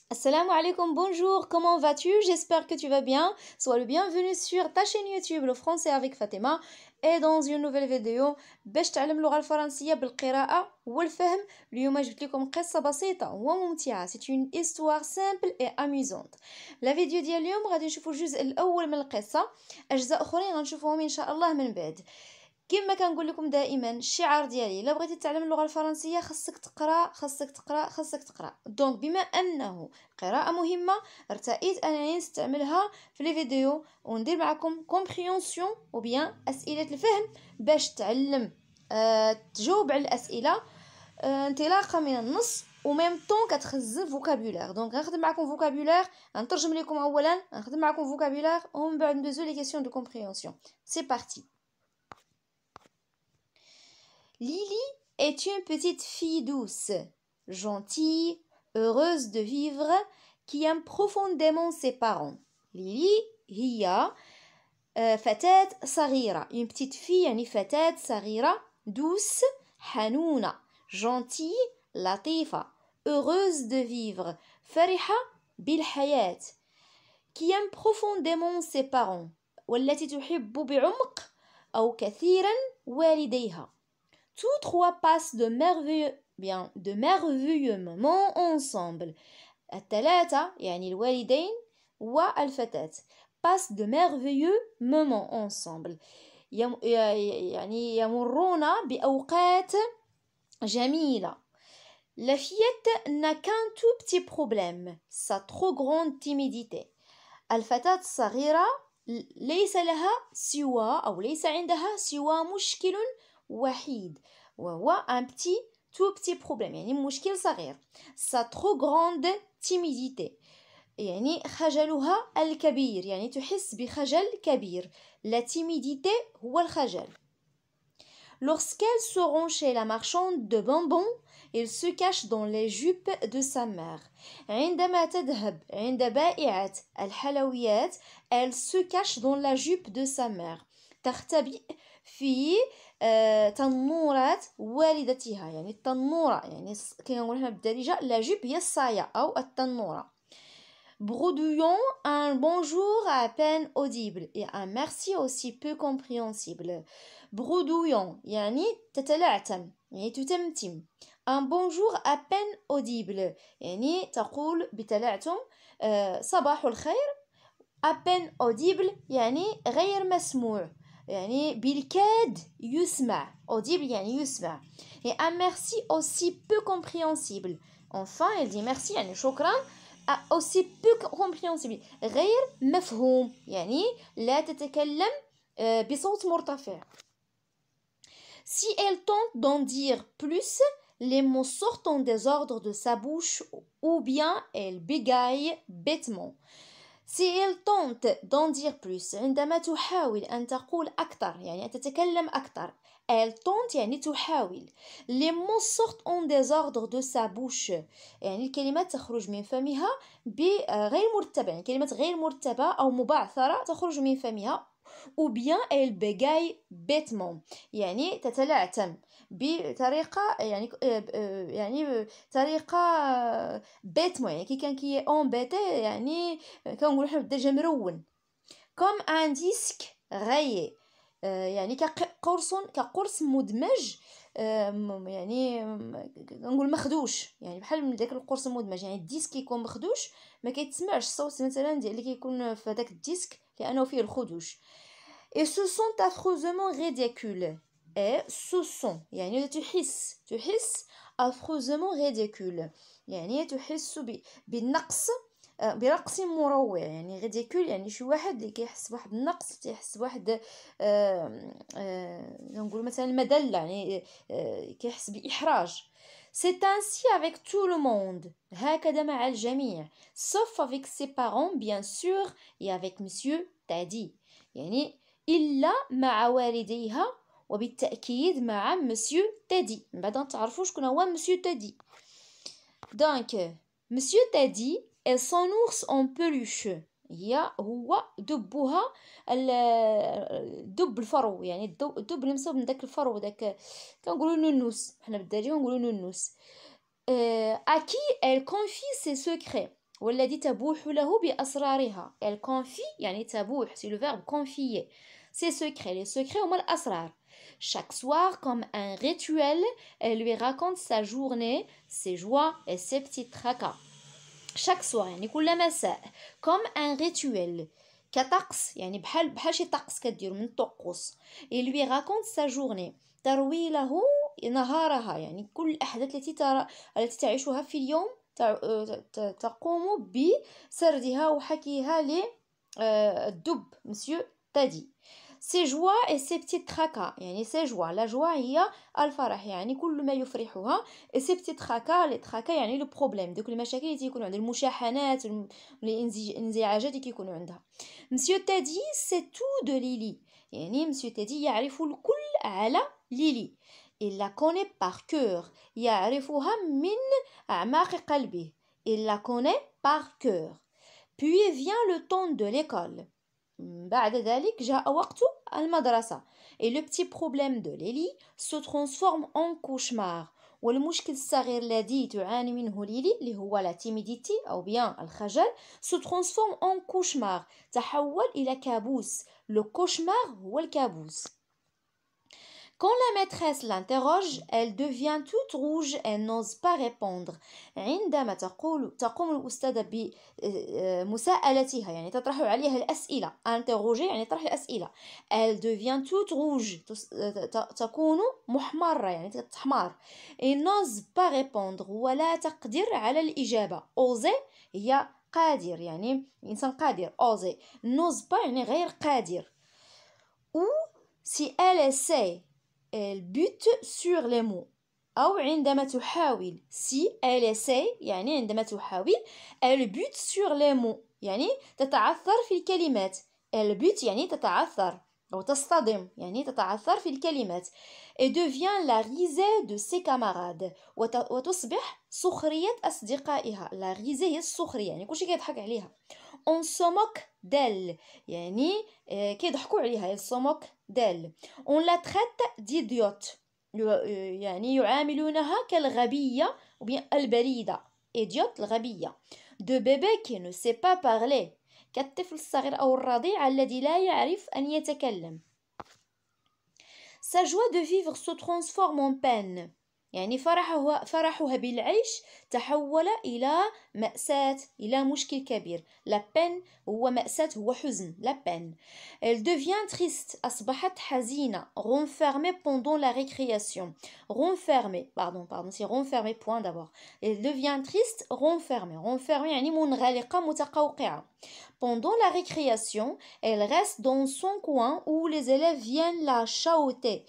Assalamu alaikum, bonjour, comment vas-tu? J'espère que tu vas bien. Sois le bienvenu sur ta chaîne YouTube Le Français avec Fatima et dans une nouvelle vidéo باش تعلم اللغة الفرنسية بالقراءة والفهم. اليوم جبت لكم قصة بسيطة وممتعة. C'est une histoire simple et amusante. La vidéo ديال اليوم غادي نشوفوا الجزء الأول من القصة، أجزاء أخرين غنشوفوهم إن شاء الله من بعد. كما كنقول لكم دائما الشعار ديالي الا بغيتي تتعلم اللغه الفرنسيه خاصك تقرا خاصك تقرا خاصك تقرا. دونك بما انه قراءه مهمه ارتئيت انني نستعملها في لي فيديو وندير معكم كومبريونسيون او بيان اسئله الفهم باش تعلم تجاوب على الاسئله انطلاقا من النص وميم طون كتخزن فوكابولير. دونك غنخدم معكم فوكابولير، غنترجم لكم اولا، غنخدم معكم فوكابولير ومن بعد ندوزو لي كيسيون دو كومبريونسيون. سي بارتي. Lily est une petite fille douce, gentille, heureuse de vivre, qui aime profondément ses parents. Lily هي فتاة صغيرة، une petite fille يعني فتاة صغيرة douce حنونة gentille لطيفة heureuse de vivre فرحة بالحياة qui aime profondément ses parents والتي تحب بعمق أو كثيرا والديها. Tous trois passent de merveilleux moments ensemble. الثلاثة يعني الوالدين والفتاة passent de merveilleux moments ensemble. يعني يمرون بأوقات جميلة. La fillette n'a qu'un tout petit problème, sa trop grande timidité. الفتاة الصغيرة ليس لها سوى أو ليس عندها سوى مشكل وحيد وهو un tout petit problème يعني مشكل صغير. sa trop grande timidité يعني خجلها الكبير، يعني تحس بخجل كبير. la timidité هو الخجل. Lorsqu'elle se rend chez la marchande de bonbons, elle se cache dans les jupes de sa mère. عندما تذهب عند بائعة الحلويات elle se cache dans la jupe de sa mère. تختبئ في تنورات والدتها، يعني التنورة يعني كنقولوا حنا بالدارجة لا جوب هي الصاية أو التنورة. Bredouillant un bonjour à peine audible et un merci aussi peu compréhensible. Bredouillant يعني تتلعثم يعني تتمتم. un bonjour à peine audible يعني تقول بتلعثم صباح الخير. à peine audible يعني غير مسموع يعني بالكاد يسمع. audible يعني يسمع. et un merci aussi peu compréhensible. enfin elle dit merci يعني شكرا aussi peu compréhensible غير مفهوم يعني لا تتكلم بصوت مرتفع. si elle tente d'en dire plus, les mots sortent en désordre de sa bouche ou bien elle bégaye bêtement. Si elle tente d'en dire plus عندما تحاول أن تقول أكثر يعني أن تتكلم أكثر. elle tente يعني تحاول. les mots sortent en désordre de sa bouche يعني الكلمات تخرج من فمها بغير مرتبة، يعني كلمات غير مرتبة أو مبعثرة تخرج من فمها. ou bien elle bégaye bêtement يعني تتلعثم بطريقة يعني طريقة بيتمو يعني كي كان كي امبيتي يعني كنقولوا حنا بالدارجة مرون. comme un disque rayé يعني كقرص مدمج يعني نقول مخدوش يعني بحال من داك القرص المدمج يعني الديسك كيكون مخدوش ما كيتسمعش الصوت مثلا ديال اللي كيكون في هذاك الديسك لانه فيه الخدوش. et se sont affreusement ridicules et ce sont يعني تحس affreusement ridicule يعني تحس بالنقص برقص مروع. يعني ريديكول يعني شي واحد اللي كيحس بواحد النقص، تيحس بواحد نقول مثلا مدلة يعني كيحس بإحراج. c'est ainsi avec tout le monde هكذا مع الجميع sauf avec ses parents bien sûr et avec monsieur Tadi يعني إلا مع والديها وبالتأكيد مع مسيو تادي. من بعد تعرفوا شكون هو مسيو تادي. دونك مسيو تادي est son ours en peluche هو دبها الدب الفرو يعني الدب اللي مصوب من داك الفرو داك كنقولوا نونوس حنا بالدارجه كنقولوا نونوس. à qui elle confie ses secrets والذي تبوح له بأسرارها. Elle confie يعني تبوح, c'est le verbe confier. Ses secrets, les secrets هما الأسرار. Chaque soir, comme un rituel, elle lui raconte sa journée, ses joies et ses petits tracas. Chaque soir يعني كل مساء, comme un rituel, كطقس يعني بحال شي طقس كدير من الطقوس. Il lui raconte sa journée, تروي له نهارها يعني كل الأحداث التي تعيشها في اليوم, تقوم بسردها وحكيها للدب مسيو تادي. Ses joies et ses petits tracas يعني ses joies, la joie هي الفرح يعني كل ما يفرحها, et ses petits tracas, les tracas يعني le problème, دوك المشاكل اللي تيكونوا عندها, المشاحنات الانزعاجات اللي كيكونوا عندها. Monsieur Teddy sait tout de Lily يعني Monsieur Teddy يعرف الكل على ليلي. Il la connaît par cœur, يعرفها من أعماق قلبه. Il la connaît par cœur. Puis vient le temps de l'école. بعد ذلك جاء وقت المدرسة. Et le petit problème de Lily se transforme en cauchemar. والمشكل الصغير الذي تعاني منه ليلي اللي هو la timidité أو bien الخجل se transforme en cauchemar. تحول إلى كابوس. Le cauchemar هو الكابوس. Quand la maîtresse l'interroge, elle devient toute rouge et n'ose pas répondre. عندما تقوم الأستاذة بمساءلتها يعني تطرح عليها الأسئلة. interroger يعني طرح الأسئلة. Elle devient toute rouge. تكون محمرة يعني تحمر. Et n'ose pas répondre ولا تقدر على الإجابة. oser هي قادر يعني إنسان قادر. oser. n'ose pas يعني غير قادر. Ou si elle essaie elle bute sur les mots. أو عندما تحاول, si elle essaie يعني عندما تحاول, elle bute sur les mots يعني تتعثر في الكلمات. elle bute يعني تتعثر أو تصطدم يعني تتعثر في الكلمات. et devient la risée de ses camarades وتصبح سخرية أصدقائها. la risée هي السخرية يعني كلشي كيضحك عليها. on se moque d'elle يعني كيضحكوا عليها. elle se moque d'elle. on la traite d'idiote يعني يعاملونها كالغبية ou bien البليدة. idiote الغبية. de bébé qui ne sait pas parler كالطفل الصغير أو الرضيع الذي لا يعرف أن يتكلم. sa joie de vivre se transforme en peine يعني فرحها بالعيش تحول إلى مأساة, إلى مشكل كبير. la peine هو مأساة, هو حزن. la peine. elle devient triste أصبحت حزينة. renfermée pendant la récréation. renfermée c'est renfermée point d'abord. elle devient triste renfermée يعني منغلقة متقوقعة. pendant la récréation elle reste dans son coin où les élèves viennent la chahuter.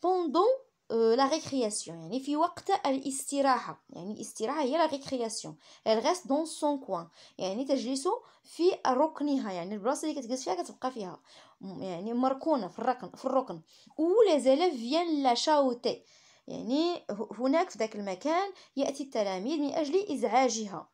pendant la récréation يعني في وقت الاستراحة يعني الاستراحة هي la récréation. elle reste dans son coin يعني تجلس في ركنها يعني البلاصة اللي كتجلس فيها كتبقى فيها يعني مركونة في الركن. où les élèves viennent la chahuter يعني هناك في ذاك المكان يأتي التلاميذ من أجل إزعاجها.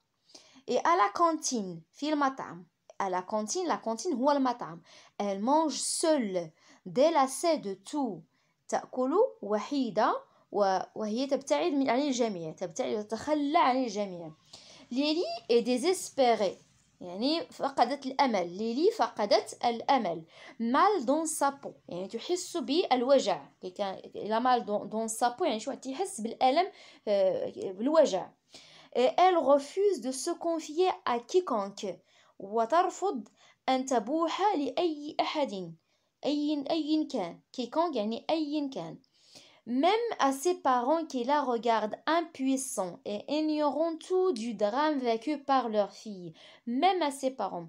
et à la cantine في المطعم. à la cantine هو المطعم. elle mange seule délassée de tout تأكل وحيدة وهي تبتعد عن الجميع. تتخلى عن الجميع. ليلي est désespérée يعني فقدت الأمل. ليلي فقدت الأمل. mal dans sa peau يعني تحس بالوجع. la mal dans sa peau يعني شو تحس بالألم بالوجع. elle refuse de se confier à quiconque وترفض أن تبوح لأي أحد أي كان. quiconque يعني أي كان. même à ses parents qui la regardent impuissants et ignorant tout du drame vécu par leur fille. même à ses parents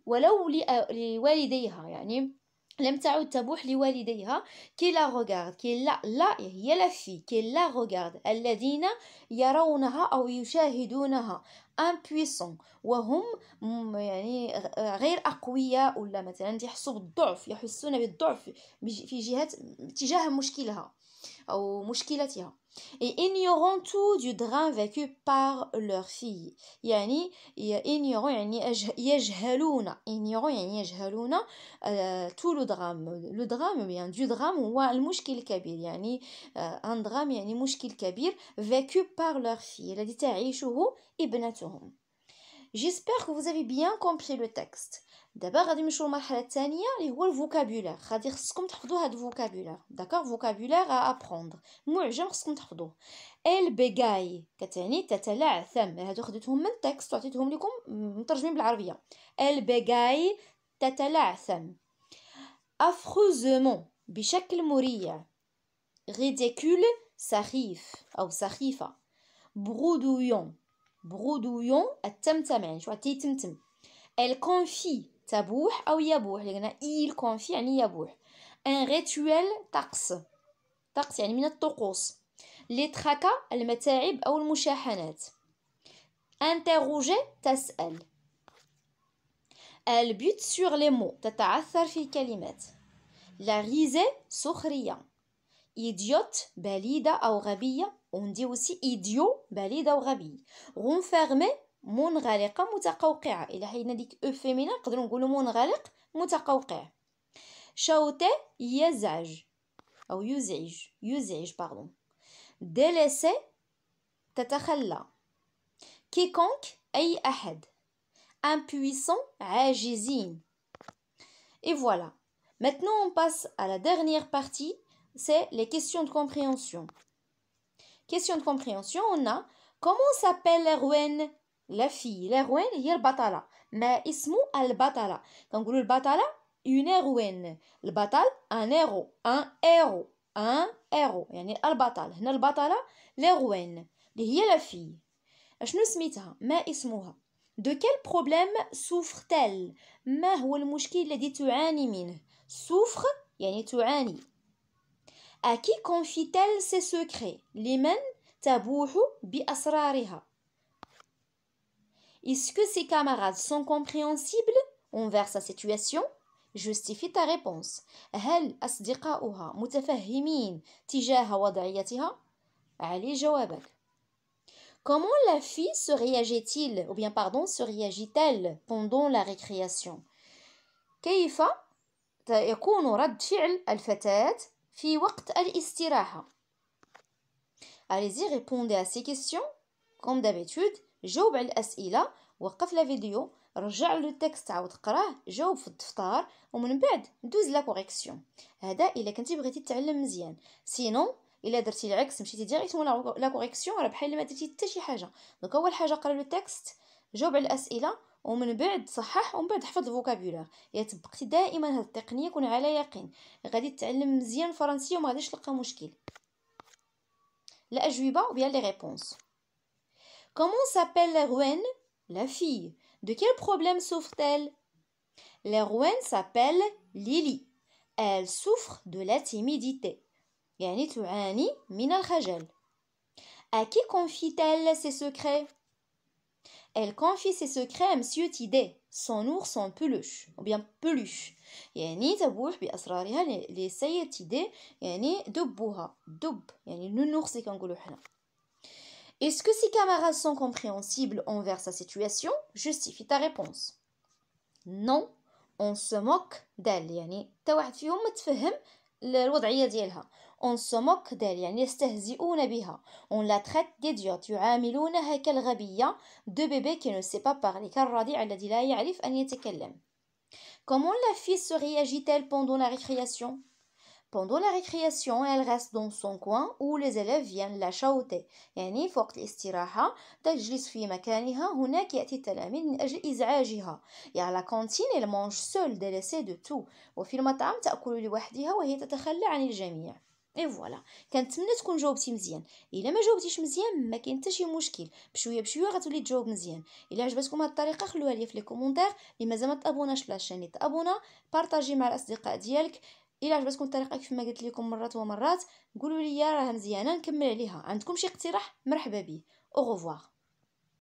ولو لوالديها يعني لم تعد تبوح لوالديها qui la regardent qui لا هي la fille qui la regardent الذين يرونها أو يشاهدونها impuissants وهم يعني غير أقوياء ولا مثلا يحسون بالضعف في جهة تجاه مشكلها أو مشكلتها. et ignorant tout du drame vécu par leur fille يعني ignorant يعني يجهلون يعني يجهلون tout le drame bien du drame هو المشكل الكبير يعني un drame يعني مشكل كبير vécu par leur fille الذي تعيشه ابنتهم. J'espère que vous avez bien compris le texte. دابا غادي نمشيو للمرحله الثانيه اللي هو الفوكابولير. غادي خصكم تحفظوا هذا الفوكابولير. داكوغ فوكابولير ا ابروندر. معجم خصكم تحفظوه. البيغاي كتعني تتلعثم. هادو خديتهم من التكست وعطيتهم لكم مترجمين بالعربيه. البيغاي تتلعثم. affreusement بشكل مريع. ridicule سخيف أو سخيفة. broudouillon التمتم يعني شو تيتمتم. elle confie تبوح أو يبوح لأن il confie يعني يبوح. un rituel طقس يعني من الطقوس. les tracas المتاعب أو المشاحنات. interroger تسأل. elle bute sur les mots تتعثر في الكلمات. la risée سخرية. idiote بليدة أو غبية. on dit aussi idiot بليدة أو غبي. renfermé منغلقة متقوقعة. إلا حيدنا ديك او فيمينا نقدروا نقولوا منغلق متقوقع. شوتي يزعج أو يزعج باردون. délaissé تتخلى. quiconque أي أحد. impuissant عاجزين. Et voilà. Maintenant, on passe à la dernière partie, c'est les questions de compréhension. Question de compréhension, on a comment s'appelle l'héroïne, la fille. L'héroïne هي البطلة. ما اسمه البطلة. كنقولوا البطلة une héroïne. البطل un héros. un héros. يعني البطل. هنا البطلة l'héroïne اللي هي la fille. أشنو سميتها؟ ما اسمها؟ De quel problème souffre-t-elle؟ ما هو المشكل الذي تعاني منه؟ souffre يعني تعاني. à qui confie-t-elle ses secrets؟ لمن تبوح بأسرارها؟ est-ce que ses camarades sont compréhensibles envers sa situation؟ justifie ta réponse. هل أصدقاؤها متفهمين تجاه وضعيتها؟ علي جوابك. Comment la fille se réagit-il, ou bien pardon, se réagit-elle pendant la récréation؟ كيف يكون رد فعل الفتاة في وقت الاستراحة؟ Allez-y, répondez à ces questions. Comme d'habitude, جاوب على الأسئلة، وقف لا فيديو، رجع له التكست عاود قراه، جاوب في الدفتر، ومن بعد ندوز لا كوريكسيون. هذا إلا كنتي بغيتي تتعلم مزيان. سينون الا درتي العكس مشيتي ديريكتومون لا كوريكسيون راه بحال ما درتي حتى شي حاجه. دونك اول حاجه قرا لو تكست، جاوب على الاسئله، ومن بعد صحح، ومن بعد حفظ الفوكابولير. يا طبقتي دائما هذه التقنيه كون على يقين غادي تتعلم مزيان الفرنسيه وما غاديش تلقى مشكل. الاجوبه ou bien les réponses. Comment s'appelle l'héroïne? La fille. De quel problème souffre-t-elle? L'héroïne s'appelle Lily. Elle souffre de la timidité. يعني تعاني من الخجل. À qui confie-t-elle ses secrets? Elle confie ses secrets à Monsieur Tidé, son ours en peluche, ou bien peluche. يعني تبوح بأسرارها لسيد تيدي، يعني دبها، دب يعني النورس اللي كنقولوا حنا. Est-ce que ses camarades sont compréhensibles envers sa situation? Justifie ta réponse. Non, on se moque d'elle. يعني تا واحد فيهم متفهم الوضعية ديالها. on se moque d'elle يعني يستهزئون بها. on la traite d'idiote يعاملونها كالغبية. de bébé qui ne sait pas parler كالرضيع الذي لا يعرف أن يتكلم. Comment la fille se réagit-elle pendant la récréation? Pendant la récréation, elle reste dans son coin où les élèves viennent la chahuter. يعني في وقت الاستراحة تجلس في مكانها هناك يأتي التلاميذ من أجل إزعاجها. Et à la cantine, elle mange seule, délaissée de tout. وفي المطعم تأكل لوحدها وهي تتخلى عن الجميع. اي فوالا، كنتمنى تكون جاوبتي مزيان. الا ما جاوبتيش مزيان ما كاين حتى شي مشكل، بشويه بشويه غتولي تجاوب مزيان. الا عجبتكم هذه الطريقه خلوها لي في لي كومونتير. اللي مازال ما تابوناش لاشين تابونا، بارطاجي مع الاصدقاء ديالك. الا عجبتكم الطريقه كيف ما قلت لكم مرات ومرات قولوا لي راها مزيانه نكمل عليها. عندكم شي اقتراح مرحبا به. او revoir.